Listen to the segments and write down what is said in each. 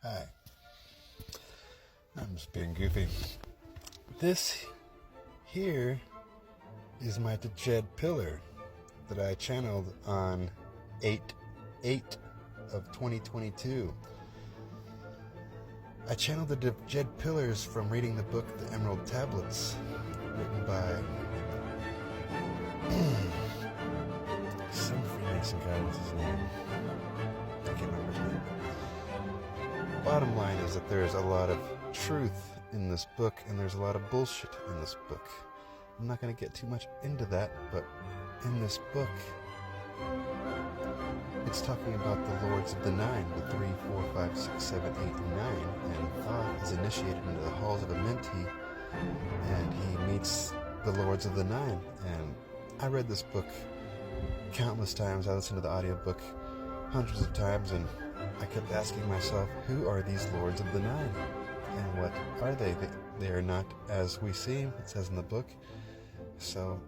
Hi. I'm just being goofy. This here is my djed pillar that I channeled on 8/8 of 2022. I channeled the djed pillars from reading the book The Emerald Tablets, written by some Freemason guy. What's his name? I can't remember his name. Bottom line is that there's a lot of truth in this book, and there's a lot of bullshit in this book. I'm not going to get too much into that, but in this book, it's talking about the Lords of the Nine, the 3, 4, 5, 6, 7, 8, and 9, and Thoth is initiated into the halls of Amenti, and he meets the Lords of the Nine. And I read this book countless times. I listened to the audiobook hundreds of times, and I kept asking myself, who are these Lords of the Nine? And what are they? They are not as we seem, it says in the book. So,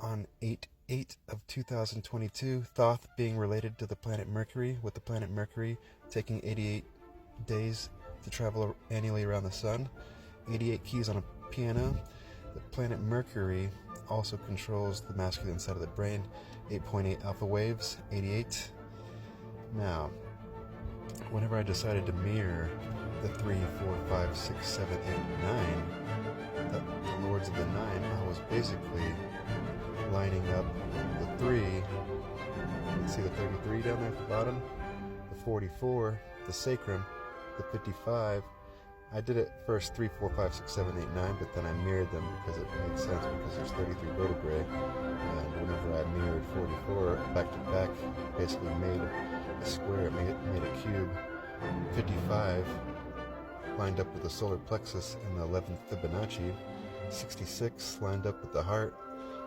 on 8/8 of 2022, Thoth being related to the planet Mercury, with the planet Mercury taking 88 days to travel annually around the sun, 88 keys on a piano. The planet Mercury also controls the masculine side of the brain, 8.8 alpha waves, 88. Now, whenever I decided to mirror the 3, 4, 5, 6, 7, 8, 9, the Lords of the Nine, I was basically lining up the 3, you can see the 33 down there at the bottom, the 44, the sacrum, the 55. I did it first 3, 4, 5, 6, 7, 8, 9, but then I mirrored them because it made sense, because there's 33 vertebrae, and whenever I mirrored 44 back to back, basically made a square, it made a cube. 55 lined up with the solar plexus and the 11th Fibonacci. 66 lined up with the heart.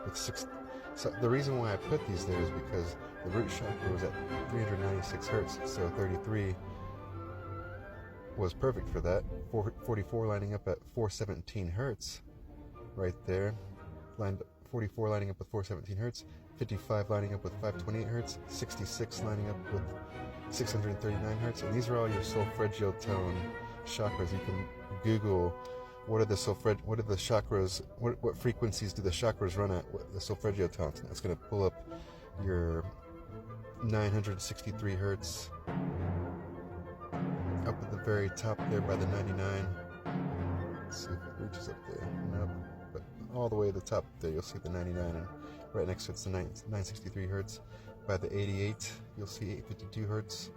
With 6. So the reason why I put these there is because the root chakra was at 396 hertz, so 33 was perfect for that. 44 lining up at 417 hertz, right there. 44 lining up with 417 hertz. 55 lining up with 528 hertz. 66 lining up with 639 hertz. And these are all your solfeggio tone chakras. You can Google what are the chakras, what frequencies do the chakras run at, the solfeggio tones. That's going to pull up your 963 hertz up at the very top there by the 99. Let's see if it reaches up there. Nope. But all the way to the top there, you'll see the 99, and right next to it's the 963 hertz. By the 88, you'll see 852 hertz.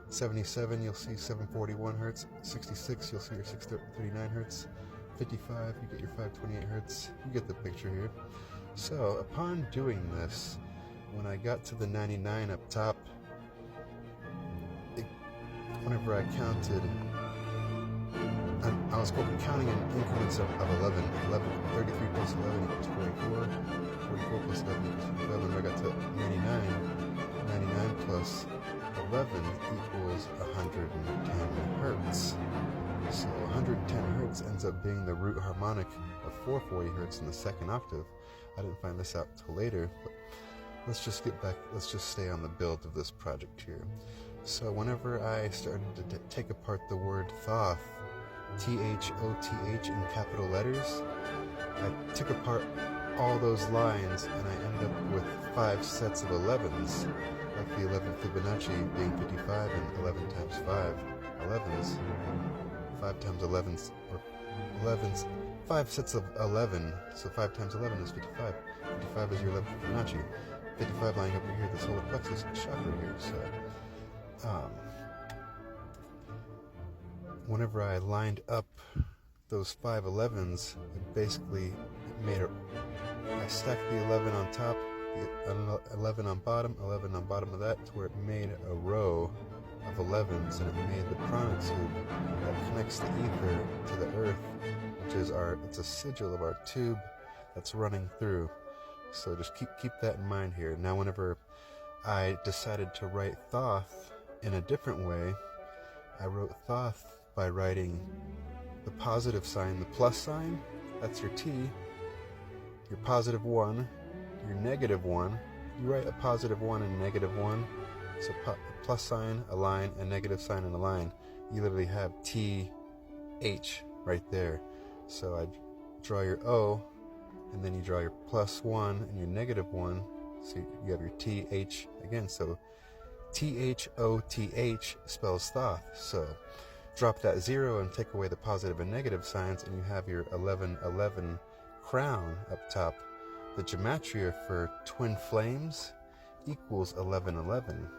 77, you'll see 741 hertz. 66, you'll see your 639 hertz. 55, you get your 528 hertz. You get the picture here. So, upon doing this, when I got to the 99 up top, whenever I counted, I was counting in increments of 11. 33 plus 11 equals 44. 44 plus 11 equals 55. When I got to 99, 99 plus 11 equals 110 hertz. So 110 hertz ends up being the root harmonic of 440 hertz in the second octave. I didn't find this out till later, but let's just stay on the build of this project here. So whenever I started to take apart the word Thoth, Thoth in capital letters, I took apart all those lines and I ended up with 5 sets of 11s, like the 11th Fibonacci being 55 and 11 times 5, 11s, 5 times 11s, or 11s, 5 sets of 11, so 5 times 11 is 55. 55 is your 11th Fibonacci. 55 lying up here, the solar plexus chakra here, so whenever I lined up those 5 11s, it basically I stacked the 11 on top, the 11 on bottom, 11 on bottom of that, to where it made a row of 11s, and it made the prana tube that connects the ether to the earth, which is it's a sigil of our tube that's running through. So just keep that in mind here. Now whenever I decided to write Thoth in a different way, I wrote Thoth by writing the positive sign, the plus sign, that's your T, your positive 1, your negative 1. You write a positive 1 and a negative 1, So plus sign, a line, a negative sign, and a line. You literally have TH right there. So I draw your O, and then you draw your +1 and your -1. So you have your TH again. So THOTH spells Thoth. So drop that 0 and take away the positive and negative signs, and you have your 1111 crown up top. The gematria for twin flames equals 1111.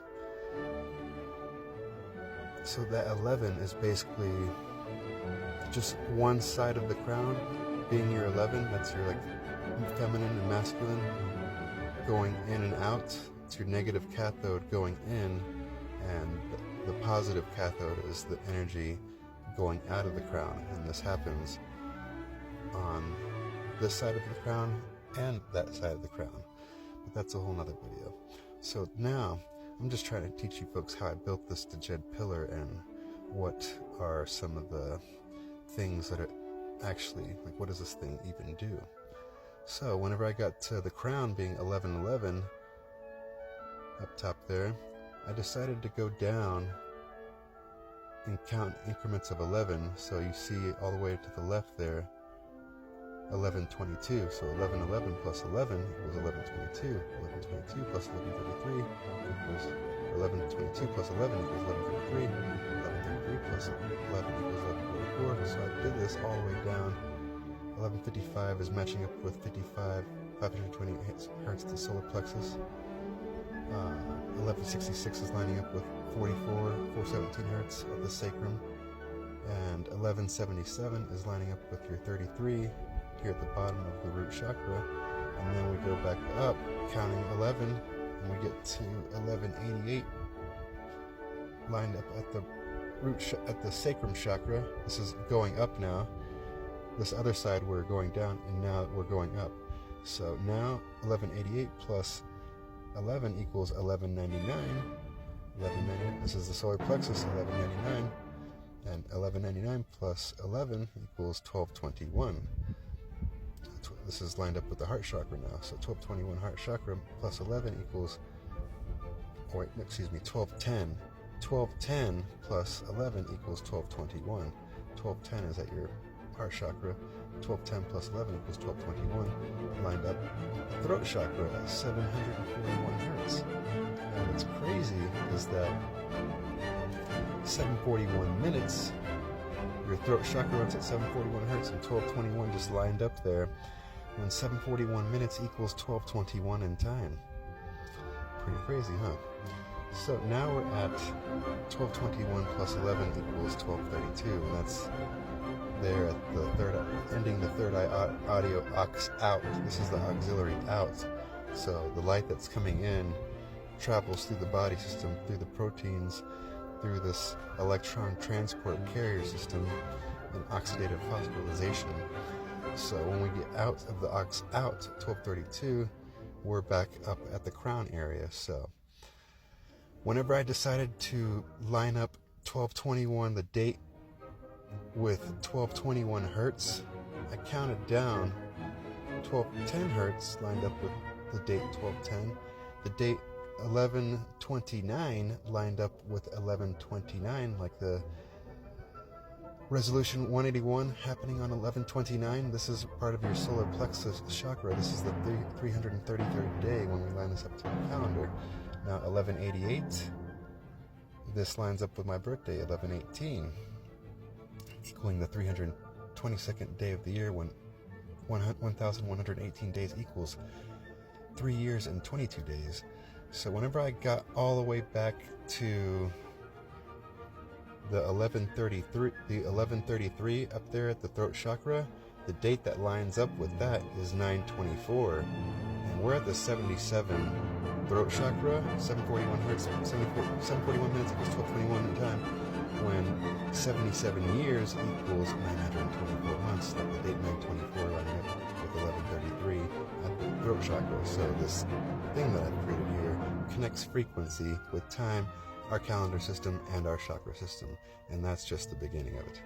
So that 11 is basically just one side of the crown being your 11. That's your feminine and masculine going in and out. It's your negative cathode going in, and the positive cathode is the energy going out of the crown. And this happens on this side of the crown and that side of the crown. But that's a whole nother video. So now I'm just trying to teach you folks how I built this djed pillar and what are some of the things that are actually, what does this thing even do? So whenever I got to the crown being 1111 up top there, I decided to go down and count increments of 11. So you see all the way to the left there, 1122. So 1111 plus 11 equals 1122. 1122 plus 1133 equals 1122 plus 11 equals 1133. 1133 plus 11 equals 1144. So I did this all the way down. 1155 is matching up with 520 hertz to solar plexus. 1166 is lining up with 417 hertz at the sacrum, and 1177 is lining up with your 33 here at the bottom of the root chakra. And then we go back up, counting 11, and we get to 1188 lined up at the at the sacrum chakra. This is going up now. This other side we're going down, and now we're going up. So now 1188 plus 11 equals 1199. 1199. This is the solar plexus, 1199, and 1199 plus 11 equals 1221. This is lined up with the heart chakra now. So 1221 heart chakra plus 11 equals, 1210. 1210 plus 11 equals 1221. 1210 is at your heart chakra. 1210 plus 11 equals 1221. Lined up throat chakra at 741 hertz. And what's crazy is that 741 minutes, your throat chakra runs at 741 hertz, and 1221 just lined up there, when 741 minutes equals 1221 in time. Pretty crazy, huh? So now we're at 1221 plus 11 equals 1232, and that's there at the third, ending the third eye audio aux out. This is the auxiliary out. So the light that's coming in travels through the body system, through the proteins, through this electron transport carrier system, and oxidative phosphorylation. So when we get out of the aux out, 1232, we're back up at the crown area. So whenever I decided to line up 1221, the date, with 1221 hertz, I counted down 1210 hertz lined up with the date 1210. The date 1129 lined up with 1129, like the resolution 181 happening on 1129. This is part of your solar plexus chakra. This is the 333rd day when we line this up to the calendar. Now 1188, this lines up with my birthday, 1118, equaling the 322nd day of the year, when 1,118 days equals 3 years and 22 days. So whenever I got all the way back to the 1133 up there at the throat chakra, the date that lines up with that is 9/24, and we're at the 77 throat chakra, 741 hertz, 741 minutes equals 1221 in time, when 77 years equals 924 months, like the date 924 lining up with 1133 at the throat chakra. So this thing that I've created here connects frequency with time, our calendar system, and our chakra system, and that's just the beginning of it.